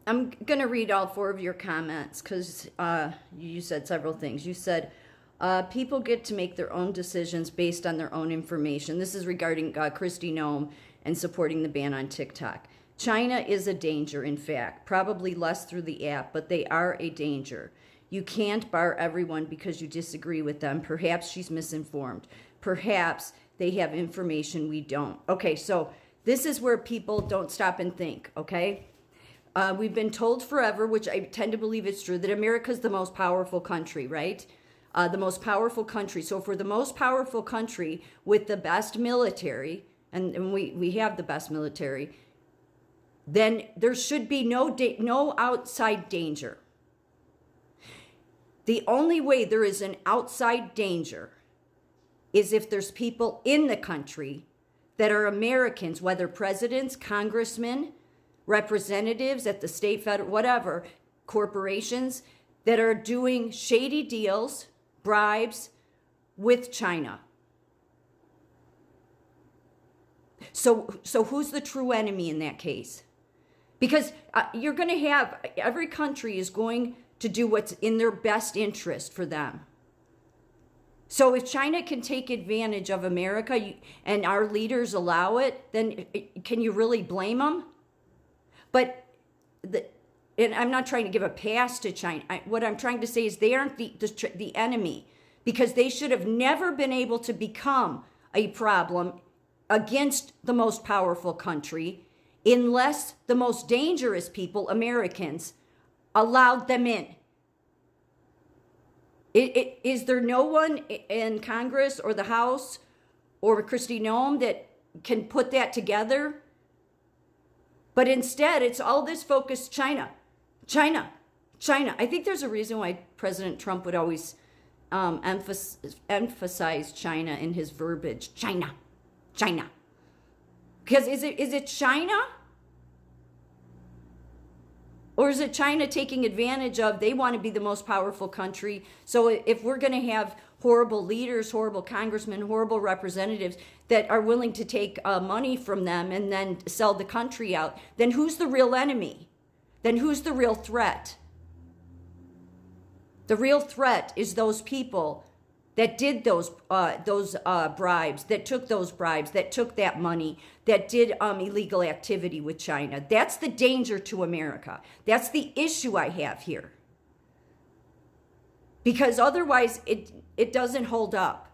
I'm going to read all four of your comments because you said several things. You said people get to make their own decisions based on their own information. This is regarding Kristi Noem and supporting the ban on TikTok. China is a danger, in fact, probably less through the app, but they are a danger. You can't bar everyone because you disagree with them. Perhaps she's misinformed. Perhaps they have information we don't. Okay, so this is where people don't stop and think, okay? We've been told forever, which I tend to believe is true, that America's the most powerful country, right? The most powerful country. So if we're the most powerful country with the best military, and we have the best military, then there should be no outside danger. The only way there is an outside danger is if there's people in the country that are Americans, whether presidents, congressmen, representatives at the state, federal, whatever, corporations that are doing shady deals, bribes with China. So who's the true enemy in that case? Because you're going to have, every country is going to do what's in their best interest for them. So if China can take advantage of America and our leaders allow it, then can you really blame them? But and I'm not trying to give a pass to China. What I'm trying to say is they aren't the enemy, because they should have never been able to become a problem against the most powerful country unless the most dangerous people, Americans, allowed them in. Is there no one in Congress or the House or Kristi Noem that can put that together? But instead, it's all this focus, China, China, China. I think there's a reason why President Trump would always emphasize China in his verbiage. China, China. Because is it China? Or is it China taking advantage of, they want to be the most powerful country. So if we're going to have horrible leaders, horrible congressmen, horrible representatives that are willing to take money from them and then sell the country out, then who's the real enemy? Then who's the real threat? The real threat is those people that did those bribes, that took those bribes, that took that money, that did illegal activity with China. That's the danger to America. That's the issue I have here. Because otherwise, it doesn't hold up.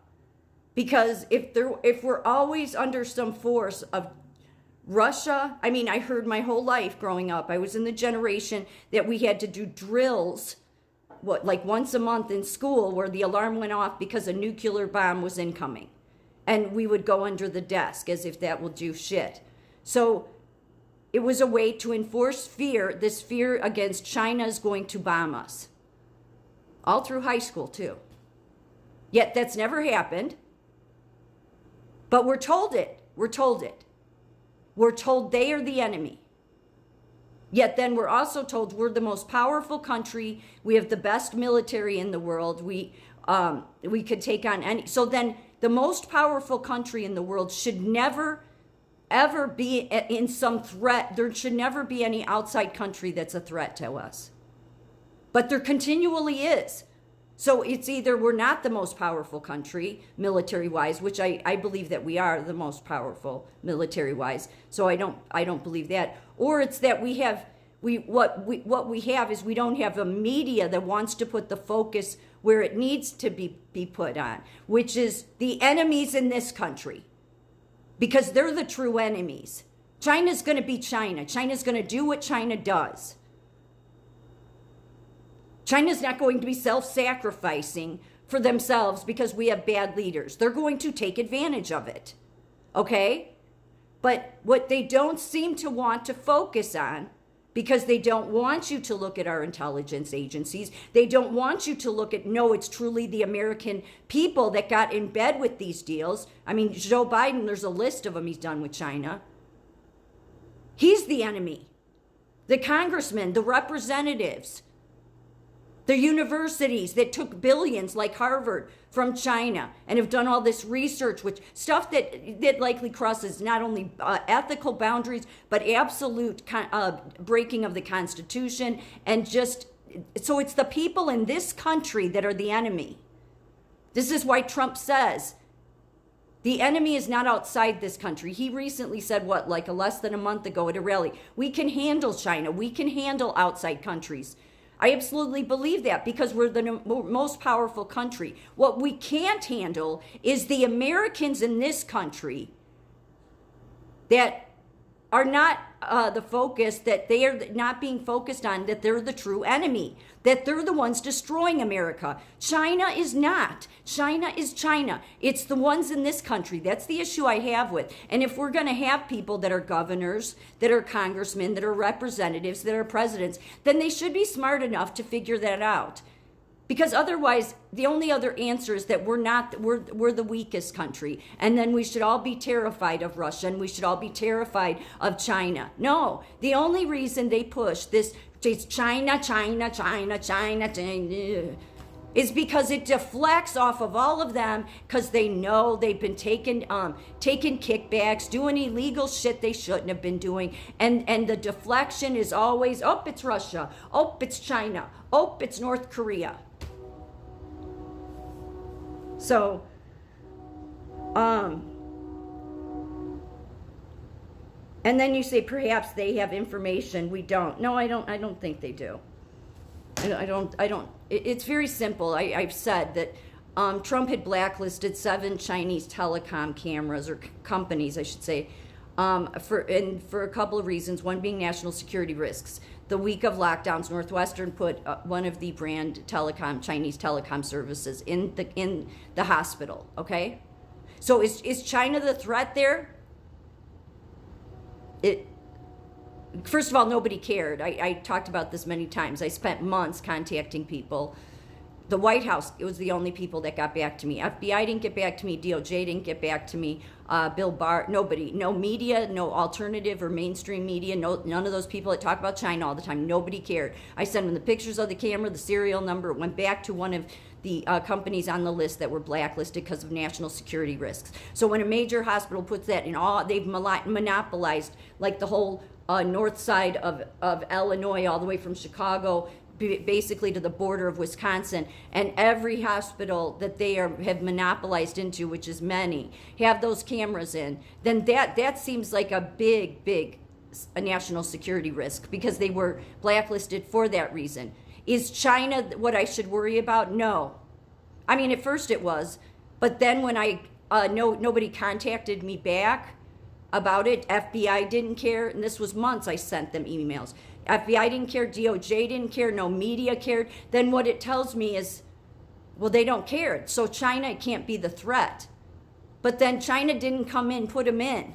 Because if we're always under some force of Russia, I mean, I heard my whole life growing up, I was in the generation that we had to do drills like once a month in school where the alarm went off because a nuclear bomb was incoming. And we would go under the desk as if that will do shit. So it was a way to enforce fear, this fear against China is going to bomb us. All through high school too. Yet that's never happened. But we're told it. We're told it. We're told they are the enemy. Yet then we're also told we're the most powerful country. We have the best military in the world. We could take on any. So then the most powerful country in the world should never, ever be in some threat. There should never be any outside country that's a threat to us. But there continually is. So it's either we're not the most powerful country military-wise, which I believe that we are the most powerful military-wise. So I don't believe that. Or it's that what we have is we don't have a media that wants to put the focus where it needs to be put on, which is the enemies in this country, because they're the true enemies. China's going to be China. China's going to do what China does. China's not going to be self-sacrificing for themselves because we have bad leaders. They're going to take advantage of it. Okay? But what they don't seem to want to focus on, because they don't want you to look at our intelligence agencies, they don't want you to look at, no, it's truly the American people that got in bed with these deals. I mean, Joe Biden, there's a list of them he's done with China. He's the enemy. The congressmen, the representatives, The universities that took billions, like Harvard, from China and have done all this research, which stuff that likely crosses not only ethical boundaries, but absolute breaking of the Constitution. And just, so it's the people in this country that are the enemy. This is why Trump says the enemy is not outside this country. He recently said, less than a month ago at a rally, we can handle China. We can handle outside countries. I absolutely believe that because we're the most powerful country. What we can't handle is the Americans in this country that are not the focus, that they are not being focused on, that they're the true enemy, that they're the ones destroying America. China is not. China is China. It's the ones in this country. That's the issue I have with. And if we're going to have people that are governors, that are congressmen, that are representatives, that are presidents, then they should be smart enough to figure that out. Because otherwise, the only other answer is that we're the weakest country. And then we should all be terrified of Russia and we should all be terrified of China. No, the only reason they push this China, is because it deflects off of all of them because they know they've been taking kickbacks, doing illegal shit they shouldn't have been doing. And the deflection is always, oh, it's Russia. Oh, it's China. Oh, it's North Korea. So, and then you say perhaps they have information we don't. No, I don't think they do. I don't. It's very simple. I've said that Trump had blacklisted 7 Chinese telecom cameras, or companies, I should say, for a couple of reasons. One being national security risks. The week of lockdowns, Northwestern put one of the brand Chinese telecom services in the hospital. Okay, so is China the threat there? First of all, nobody cared. I talked about this many times. I spent months contacting people. The White House, it was the only people that got back to me. FBI didn't get back to me. DOJ didn't get back to me. Bill Barr, nobody. No media, no alternative or mainstream media, none of those people that talk about China all the time. Nobody cared. I sent them the pictures of the camera, the serial number. It went back to one of the companies on the list that were blacklisted because of national security risks. So when a major hospital puts that in, they've monopolized like the whole north side of Illinois, all the way from Chicago basically to the border of Wisconsin, and every hospital that they have monopolized into, which is many, have those cameras in, then that seems like a big a national security risk because they were blacklisted for that reason. Is China what I should worry about? No. I mean, at first it was, but then when nobody contacted me back about it, FBI didn't care, and this was months I sent them emails. FBI didn't care, DOJ didn't care, no media cared. Then what it tells me is, well, they don't care. So China can't be the threat. But then China didn't come in, put them in.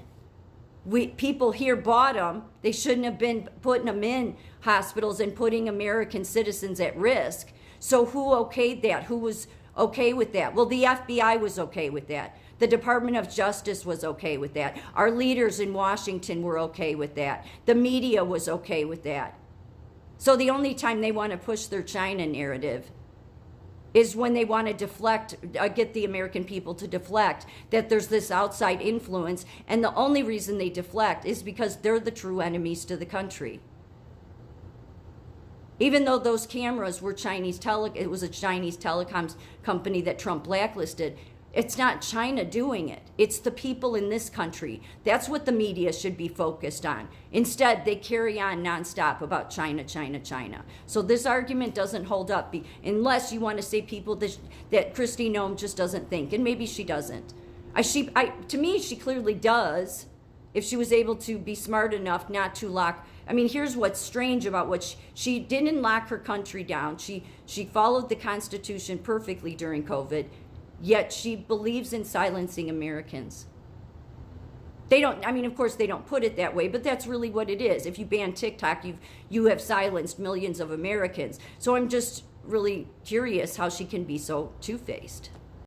People here bought them. They shouldn't have been putting them in hospitals and putting American citizens at risk. So who okayed that? Who was okay with that? Well, the FBI was okay with that. The Department of Justice was okay with that. Our leaders in Washington were okay with that. The media was okay with that. So the only time they want to push their China narrative is when they want to deflect, get the American people to deflect that there's this outside influence. And the only reason they deflect is because they're the true enemies to the country. Even though those cameras were it was a Chinese telecoms company that Trump blacklisted. It's not China doing it. It's the people in this country. That's what the media should be focused on. Instead, they carry on nonstop about China. So this argument doesn't hold up unless you want to say people that Kristi Noem just doesn't think, and maybe she doesn't. To me, she clearly does. If she was able to be smart enough not to lock. I mean, here's what's strange about what she didn't lock her country down. She followed the Constitution perfectly during COVID. Yet she believes in silencing Americans. Of course they don't put it that way, but that's really what it is. If you ban TikTok, you have silenced millions of Americans. So I'm just really curious how she can be so two-faced.